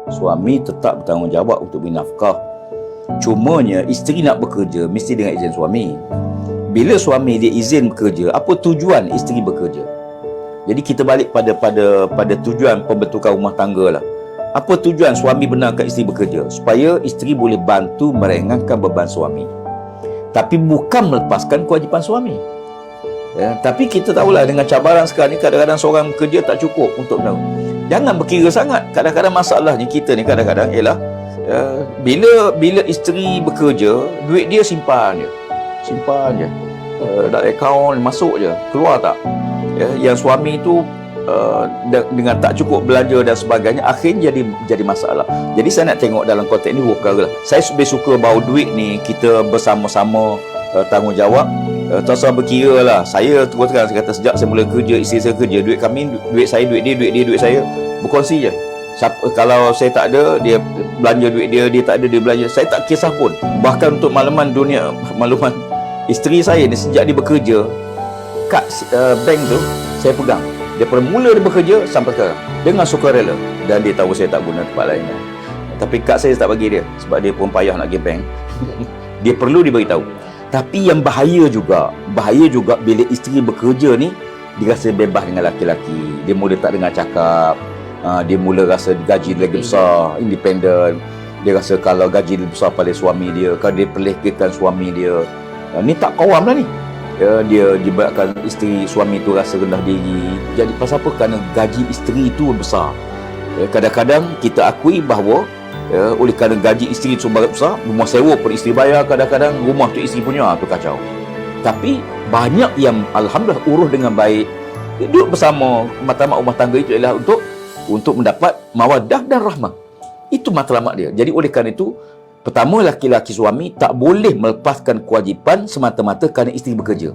Suami tetap bertanggungjawab untuk beri nafkah. Cumanya isteri nak bekerja mesti dengan izin suami. Bila suami dia izin bekerja, apa tujuan isteri bekerja? Jadi kita balik pada tujuan pembentukan rumah tangga lah. Apa tujuan suami benarkan isteri bekerja? Supaya isteri boleh bantu meringankan beban suami, tapi bukan melepaskan kewajipan suami. Tapi kita tahulah dengan cabaran sekarang ni, kadang-kadang seorang bekerja tak cukup untuk tahu. Jangan berkira sangat. Kadang-kadang masalahnya kita ni kadang-kadang ialah bila isteri bekerja, duit dia simpan je. Dalam akaun masuk je, keluar tak. Yang suami tu dengan tak cukup belanja dan sebagainya, akhirnya jadi masalah. Jadi saya nak tengok dalam konteks ni dua perkara lah. Saya lebih suka bahawa duit ni kita bersama-sama tanggungjawab. Tak usah berkira lah. Saya terus terang, saya kata sejak saya mula kerja, isteri saya kerja, duit kami, duit saya, duit dia, duit saya, berkongsi je. Kalau saya tak ada, dia belanja duit dia tak ada, dia belanja. Saya tak kisah pun. Bahkan untuk makluman isteri saya ni, sejak dia bekerja, kad bank tu saya pegang. Daripada mula dia bekerja sampai sekarang, dengan sukarela. Dan dia tahu saya tak guna tempat lain. Tapi kad saya tak bagi dia, sebab dia pun payah nak pergi bank. Dia perlu diberitahu. Tapi yang bahaya juga bila isteri bekerja ni, dia rasa bebas dengan laki-laki. Dia mula tak dengar cakap. Dia mula rasa gaji lagi besar, independen. Dia rasa kalau gaji lebih besar pada suami dia, kalau dia pelihkan suami dia, ni tak kawam lah ni. Dia dibuatkan suami tu rasa rendah diri. Jadi pasal apa? Kerana gaji isteri tu besar. Kadang-kadang kita akui bahawa oleh kerana gaji isteri tu besar, rumah sewa pun isteri bayar, kadang-kadang rumah tu isteri punya, tu kacau. Tapi banyak yang alhamdulillah urus dengan baik. Dia duduk bersama. Matlamat rumah tangga itu adalah untuk mendapat mawaddah dan rahmah. Itu matlamat dia. Jadi oleh kerana itu, pertama, laki-laki suami tak boleh melepaskan kewajipan semata-mata kerana isteri bekerja.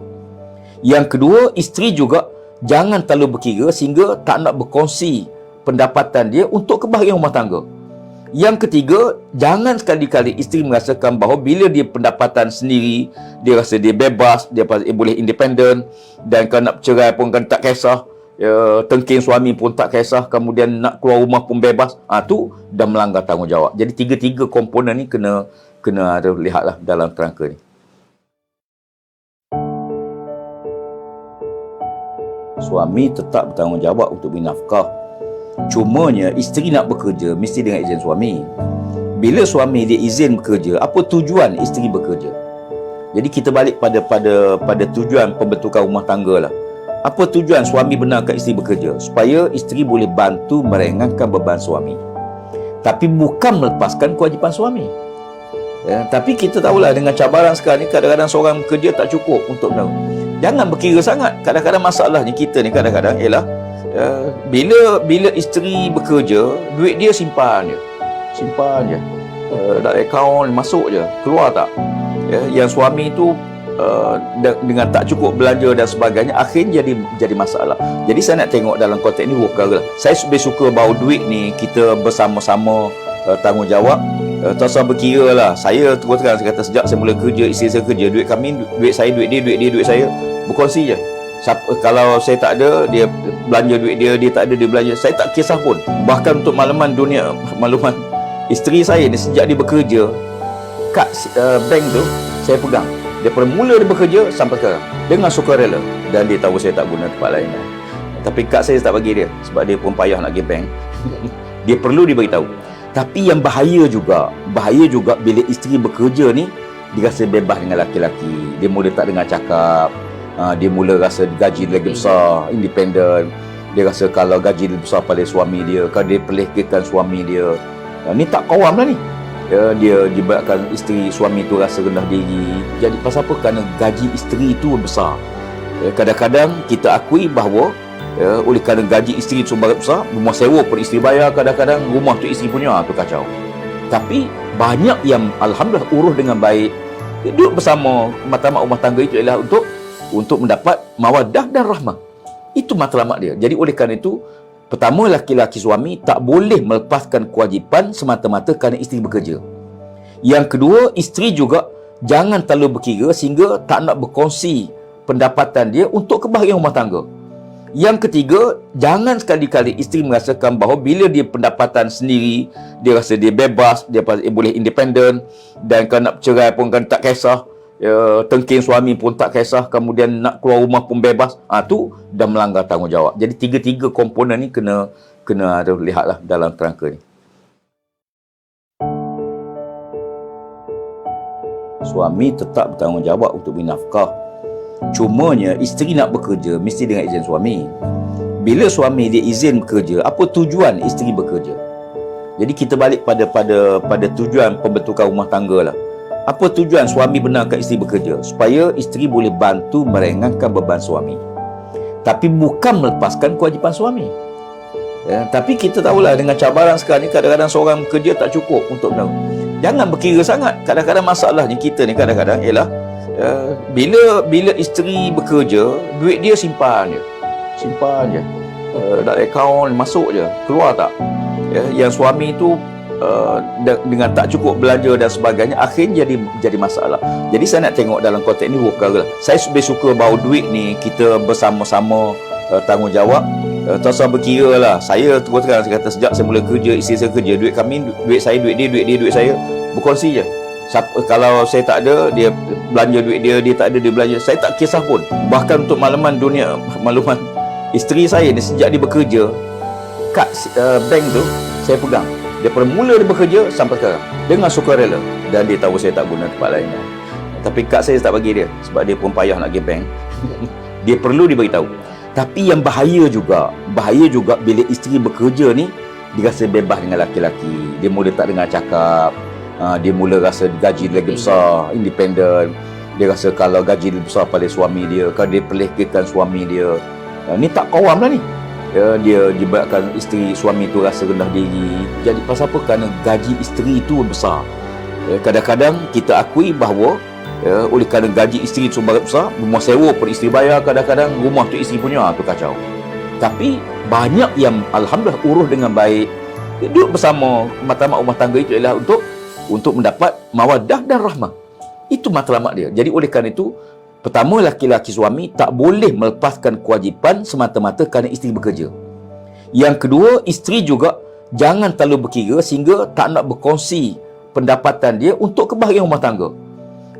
Yang kedua, isteri juga jangan terlalu berkira sehingga tak nak berkongsi pendapatan dia untuk kebahagiaan rumah tangga. Yang ketiga, jangan sekali-kali isteri merasakan bahawa bila dia pendapatan sendiri, dia rasa dia bebas, dia boleh independen, dan kalau nak bercerai pun kan tak kisah, tengking suami pun tak kisah, kemudian nak keluar rumah pun bebas. Tu dah melanggar tanggungjawab. Jadi tiga-tiga komponen ni kena ada lihatlah dalam kerangka ni. Suami tetap bertanggungjawab untuk beri nafkah. Cumanya isteri nak bekerja mesti dengan izin suami. Bila suami dia izin bekerja, apa tujuan isteri bekerja? Jadi kita balik pada tujuan pembentukan rumah tangga lah. Apa tujuan suami benarkan isteri bekerja? Supaya isteri boleh bantu meringankan beban suami, tapi bukan melepaskan kewajipan suami. Tapi kita tahulah dengan cabaran sekarang ni, kadang-kadang seorang bekerja tak cukup untuk tahu. Jangan berkira sangat. Kadang-kadang masalahnya kita ni kadang-kadang ialah bila isteri bekerja, duit dia simpan je. Dalam akaun masuk je, keluar tak. Yang suami tu dengan tak cukup belanja dan sebagainya, akhirnya jadi masalah. Jadi saya nak tengok dalam konteks ni dua perkara lah. Saya lebih suka bahawa duit ni kita bersama-sama tanggungjawab. Tak usah berkira lah. Saya terus terang, saya kata sejak saya mula kerja, isteri saya kerja, duit kami, duit saya, duit dia, duit saya, berkongsi je. Kalau saya tak ada, dia belanja duit dia tak ada, dia belanja. Saya tak kisah pun. Bahkan untuk makluman isteri saya ni, sejak dia bekerja, kad bank tu saya pegang. Daripada mula dia bekerja sampai sekarang, dengan sukarela. Dan dia tahu saya tak guna tempat lain. Tapi kad saya tak bagi dia, sebab dia pun payah nak pergi bank. Dia perlu diberitahu. Tapi yang bahaya juga bila isteri bekerja ni, dia rasa bebas dengan laki-laki. Dia mula tak dengar cakap. Dia mula rasa gaji lagi besar, independen. Dia rasa kalau gaji lebih besar pada suami dia, kalau dia pelihkan suami dia, ni tak kawam lah ni. Dia dibuatkan suami tu rasa rendah diri. Jadi pasal apa? Kerana gaji isteri tu besar. Kadang-kadang kita akui bahawa oleh kerana gaji isteri tu besar, rumah sewa pun isteri bayar, kadang-kadang rumah tu isteri punya, tu kacau. Tapi banyak yang alhamdulillah urus dengan baik. Dia duduk bersama. Matlamat rumah tangga itu adalah untuk mendapat mawaddah dan rahmah. Itu matlamat dia. Jadi oleh kerana itu, pertama, laki-laki suami tak boleh melepaskan kewajipan semata-mata kerana isteri bekerja. Yang kedua, isteri juga jangan terlalu berkira sehingga tak nak berkongsi pendapatan dia untuk kebahagiaan rumah tangga. Yang ketiga, jangan sekali-kali isteri merasakan bahawa bila dia pendapatan sendiri, dia rasa dia bebas, dia boleh independen, dan kalau nak bercerai pun kan tak kisah, tengking suami pun tak kisah, kemudian nak keluar rumah pun bebas. Tu dah melanggar tanggungjawab. Jadi tiga-tiga komponen ni kena lihatlah dalam kerangka ni. Suami tetap bertanggungjawab untuk beri nafkah. Cumanya isteri nak bekerja mesti dengan izin suami. Bila suami dia izin bekerja, apa tujuan isteri bekerja? Jadi kita balik pada tujuan pembentukan rumah tangga lah. Apa tujuan suami benarkan isteri bekerja? Supaya isteri boleh bantu meringankan beban suami, tapi bukan melepaskan kewajipan suami. Tapi kita tahulah dengan cabaran sekarang ni, kadang-kadang seorang bekerja tak cukup untuk benar. Jangan berkira sangat. Kadang-kadang masalahnya kita ni kadang-kadang ialah bila isteri bekerja, duit dia simpan je. Dalam akaun masuk je, keluar tak. Yang suami tu dengan tak cukup belanja dan sebagainya, akhirnya jadi masalah. Jadi saya nak tengok dalam konteks ni dua perkara. Saya lebih suka bahawa duit ni kita bersama-sama tanggungjawab. Tak usah berkira lah. Saya terus terang saya kata, sejak saya mula kerja, isteri saya kerja, duit kami, duit saya, duit dia, duit saya, berkongsi je. Kalau saya tak ada, dia belanja duit dia tak ada, dia belanja. Saya tak kisah pun. Bahkan untuk makluman isteri saya ni, sejak dia bekerja, kad bank tu saya pegang daripada mula dia bekerja sampai sekarang, dengan sukarela. Dan dia tahu saya tak guna tempat lain. Tapi kad saya tak bagi dia, sebab dia pun payah nak pergi bank. Dia perlu diberitahu. Tapi yang bahaya juga bila isteri bekerja ni, dia rasa bebas dengan laki-laki. Dia mula tak dengar cakap. Dia mula rasa gaji lagi besar, independen. Dia rasa kalau gaji lebih besar pada suami dia, kalau dia pelihkan suami dia, ni tak kawam lah ni. Dia buatkan suami tu rasa rendah diri. Jadi pasal apa? Kerana gaji isteri tu besar. Kadang-kadang kita akui bahawa oleh kerana gaji isteri tu besar, rumah sewa pun isteri bayar, kadang-kadang rumah tu isteri punya, tu kacau. Tapi banyak yang alhamdulillah urus dengan baik. Duduk bersama, matlamat rumah tangga itu ialah untuk mendapat mawaddah dan rahmah. Itu matlamat dia. Jadi oleh kerana itu, pertama, laki-laki suami tak boleh melepaskan kewajipan semata-mata kerana isteri bekerja. Yang kedua, isteri juga jangan terlalu berkira sehingga tak nak berkongsi pendapatan dia untuk kebahagiaan rumah tangga.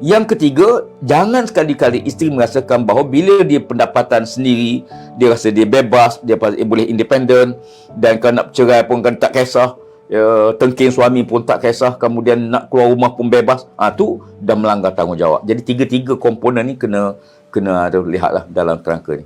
Yang ketiga, jangan sekali-kali isteri merasakan bahawa bila dia pendapatan sendiri, dia rasa dia bebas, dia boleh independen, dan kalau nak bercerai pun kan tak kisah, tengking suami pun tak kisah, kemudian nak keluar rumah pun bebas. Tu dah melanggar tanggungjawab. Jadi tiga-tiga komponen ni kena lihatlah dalam kerangka ni.